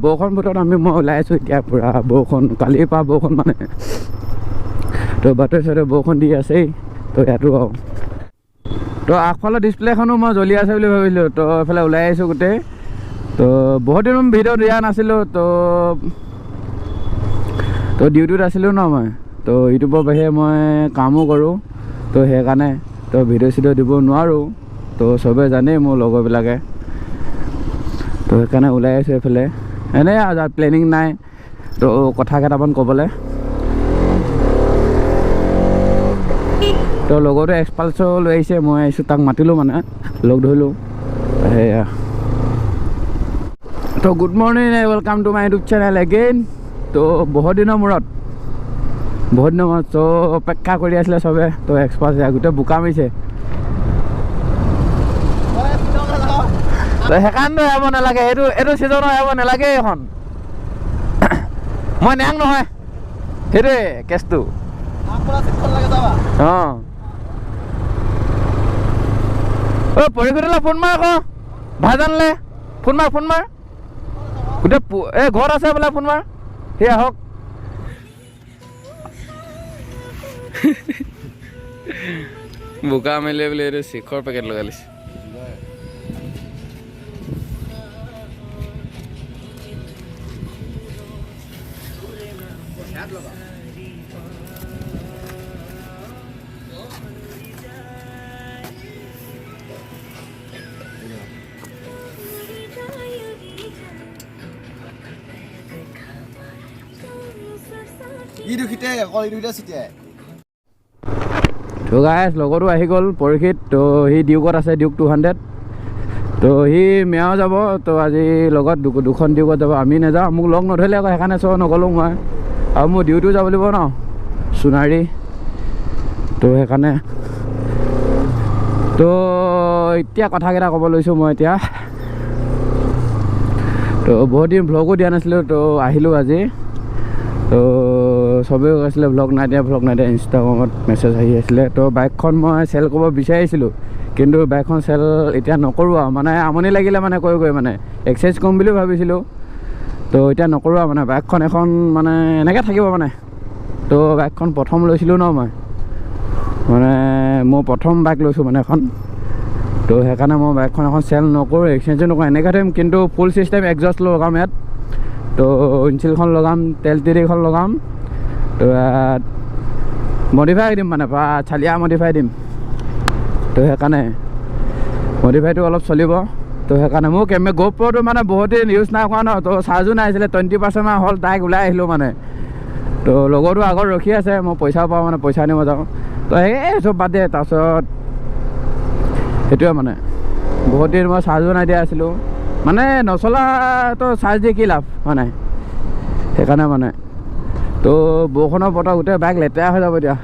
বৰষুণ বতৰত মই ওলাই আছোঁ এতিয়া পূৰা বৰষুণ কালিৰ পৰা বৰষুণ মানে তো বাটে চাইডে বৰষুণ দি আছেই তো ইয়াতো আৰু তো আগফালৰ ডিছপ্লেখনো মই জ্বলি আছে বুলি ভাবিলোঁ তো এইফালে ওলাই আহিছোঁ গোটেই তো বহুত দিন ভিডিঅ' দিয়া নাছিলোঁ তো ডিউটিত আছিলোঁ ন মই তো ইউটিউবৰ বাহিৰে মই কামো কৰোঁ তো সেইকাৰণে তো ভিডিঅ' চিডিঅ' দিব নোৱাৰোঁ তো চবেই জানেই মোৰ লগৰবিলাকে তো সেইকাৰণে ওলাই আহিছোঁ এইফালে এনেই প্লেনিং নাই তো কথা কেইটামান ক'বলৈ তো লগৰটো এক্সপালছৰ লৈ আহিছে মই আহিছোঁ তাক মাতিলোঁ মানে লগ ধৰিলোঁ সেয়া তো good morning welcome to my YouTube channel again তো বহুত দিনৰ মূৰত তো অপেক্ষা কৰি আছিলে চবে তো এক্সপালছ গোটেই বোকা মাৰিছে তো সেইকাৰণে যাব নালাগে এইটো ছিজনত যাব নালাগে এখন মই নেং নহয় সেইটোৱে কেছটো অঁ পৰিগতিলে ফোন মাৰ আকৌ ভাই জানলে ফোন মাৰ গোটেই এই ঘৰত আছে বোলে ফোন মাৰ সি আহক বোকা মেলি বোলে এইটো চিখৰ পেকেট লগাই লৈছে তো গাইছ লগতো আহি গ'ল পৰীক্ষিত তো সি ডিউকত আছে ডিউক 200 তো সি মেয়াও যাব তো আজি লগত দুখন ডিউকত যাব আমি নাযাওঁ মোক লগ নধৰিলে আকৌ সেইকাৰণে নগ'লোঁ মই আৰু মোৰ ডিউটিও যাব লাগিব ন সোণাৰী তো সেইকাৰণে তো এতিয়া কথাকেইটা ক'ব লৈছোঁ মই এতিয়া তো বহুত দিন ভ্লগো দিয়া নাছিলোঁ তো আহিলোঁ আজি তো চবেই কৈছিলে ভ্লগ নাই দিয়া ইনষ্টাগ্ৰামত মেছেজ আহি আছিলে তো বাইকখন মই চেল কৰিব বিচাৰিছিলোঁ কিন্তু বাইকখন চেল এতিয়া নকৰোঁ আৰু মানে আমনি লাগিলে মানে কৈ মানে এক্সাৰচাইজ কৰিম বুলিও ভাবিছিলোঁ তো এতিয়া নকৰোঁ আৰু মানে বাইকখন এখন মানে এনেকৈ থাকিব মানে তো বাইকখন প্ৰথম লৈছিলোঁ ন মই মানে মই প্ৰথম বাইক লৈছোঁ মানে এখন তো সেইকাৰণে মই বাইকখন এখন চেল নকৰোঁ এক্সচেঞ্জো নকৰোঁ এনেকৈ থাকিম কিন্তু ফুল চিষ্টেম এক্সজষ্ট লগাম ইয়াত তো ইঞ্চিলখন লগাম তেল তিৰিখন লগাম তো ইয়াত মডিফাই দিম মানে চালিয়া মডিফাই দিম তো সেইকাৰণে মডিফাইটো অলপ চলিব তো সেইকাৰণে মোৰ GoProটো মানে বহুত দিন ইউজ নাই কৰা ন তো চাৰ্জো নাহিছিলে 20% মান হ'ল তাইক ওলাই আহিলোঁ মানে তো লগৰটো আগত ৰখি আছে মই পইচাও পাওঁ মানে পইচা আনিব যাওঁ তো এই চব বাদ দিয়ে তাৰপিছত সেইটোৱে মানে বহুত দিন মই চাৰ্জো নাই দিয়া আছিলোঁ মানে নচলা তো চাৰ্জ দি কি লাভ হয় নাই সেইকাৰণে মানে তো বৰষুণৰ বতৰ গোটেই বাইক লেতেৰা হৈ যাব এতিয়া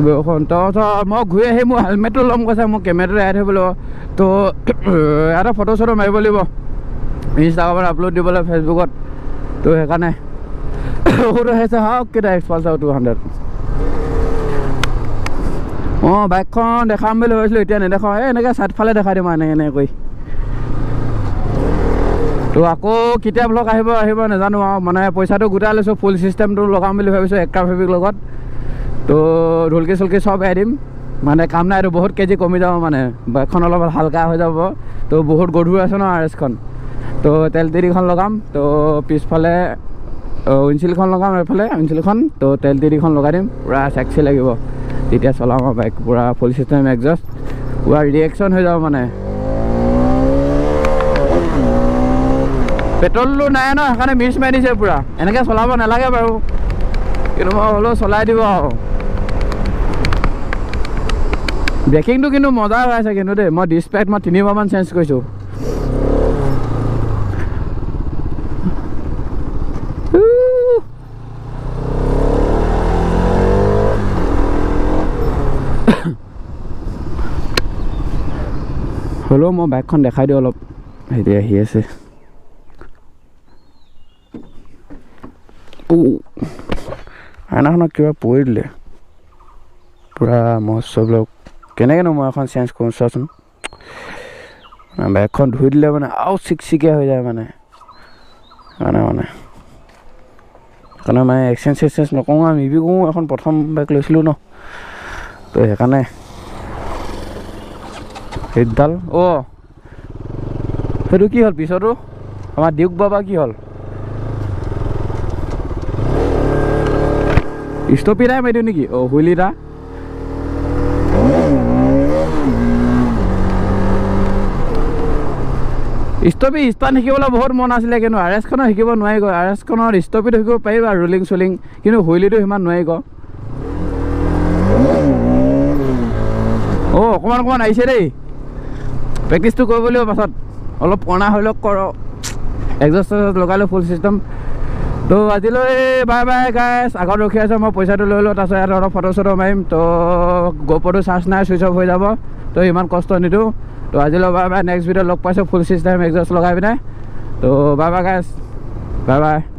বৰষুণ তো মই ঘূৰি আহি মোৰ হেলমেটটো ল'ম কৈছে মোৰ কেমেৰাটো এৰাই থৈ বোলো তো এটা ফটো চটো মাৰিব লাগিব ইনষ্টাগ্ৰামত আপলোড দিবলৈ ফেচবুকত তো সেইকাৰণে সৰু আহিছে হওক কেইটা এক্সপালছাৰ 200 অঁ বাইকখন দেখাম বুলি ভাবিছিলোঁ এতিয়া নেদেখাওঁ এনেকৈ চাইডফালে দেখাই দিম এনেকৈ কৰি তো আকৌ কেতিয়া ব্লগ আহিব নাজানো আৰু মানে পইচাটো গোটাই লৈছোঁ ফুল চিষ্টেমটো লগাম বুলি ভাবিছোঁ এক্সট্ৰা ফেব্ৰিক লগত তো ঢোলকি চুলকি চব এৰাই দিম মানে কাম নাই আৰু বহুত কেজি কমি যাব মানে বাইকখন অলপ হালকা হৈ যাব তো বহুত গধুৰ আছে ন RS-খন তো তেল তিৰিখন লগাম তো পিছফালে ইঞ্চিলখন লগাম এইফালে ইঞ্চিলখন তো তেল তিৰিখন লগাই দিম পূৰা চেক্সি লাগিব তেতিয়া চলাম আৰু বাইক পূৰা ফুল চিষ্টেম এক্সজষ্ট পূৰা ৰিয়েকশ্যন হৈ যাব মানে পেট্ৰলটো নাই ন সেইকাৰণে মিছ মাৰি দিছে পূৰা এনেকৈ চলাব নালাগে বাৰু কিন্তু মই হ'লেও চলাই দিব আৰু ব্ৰেকিংটো কিন্তু মজা হৈ আছে কিন্তু দেই মই ডিছপ্লেট মই 3বাৰমান চেঞ্জ কৰিছোঁ হ'লেও হ'লেও মই বাইকখন দেখাই দিওঁ অলপ হেৰি আহি আছে আইনাখনত কিবা পৰি দিলে পূৰা মহোৎসৱ লগ কেনেকৈনো মই এখন চেঞ্জ কৰোঁ চোৱাচোন বাইকখন ধুই দিলে মানে আৰু চিকচিকীয়া হৈ যায় মানে সেইকাৰণে মানে এক্সচেঞ্জ নকৰোঁ আৰু মিবি কৰোঁ এখন প্ৰথম বাইক লৈছিলোঁ ন তো সেইকাৰণে সেইডাল সেইটো কি হ'ল পিছতো আমাৰ ডিউক বাবা কি হ'ল ষ্টপি নাই মাৰি দিওঁ নেকি হুইলিটা ষ্টপি ষ্টাৰ্ট শিকিবলৈ বহুত মন আছিলে কিন্তু আৰ এছখনত শিকিব নোৱাৰি গৈ আৰ এছখনত ষ্টপিটো শিকিব পাৰিবা ৰোলিং চলিং কিন্তু হুইলিটো সিমান নোৱাৰি গ অকণমান আহিছে দেই প্ৰেক্টিচটো কৰিব লাগিব পাছত অলপ পুৰণা হৈ লওক কৰ এক্সজষ্ট লগালোঁ ফুল চিষ্টেম তো আজিলৈ বাই বাই গাইছ আগত ৰখি আছোঁ মই পইচাটো লৈ লওঁ তাৰপিছত ইয়াত অলপ ফটো চটো মাৰিম তো গোপৰটো চাৰ্জ নাই চুইচ অফ হৈ যাব তো ইমান কষ্ট নিদিওঁ তো আজিলৈ বাই বাই নেক্সট ভিডিঅ'ত লগ পাইছোঁ ফুল চিষ্টেম এক্সজষ্ট লগাই পিনে তো বাই বাই গাইছ বাই বাই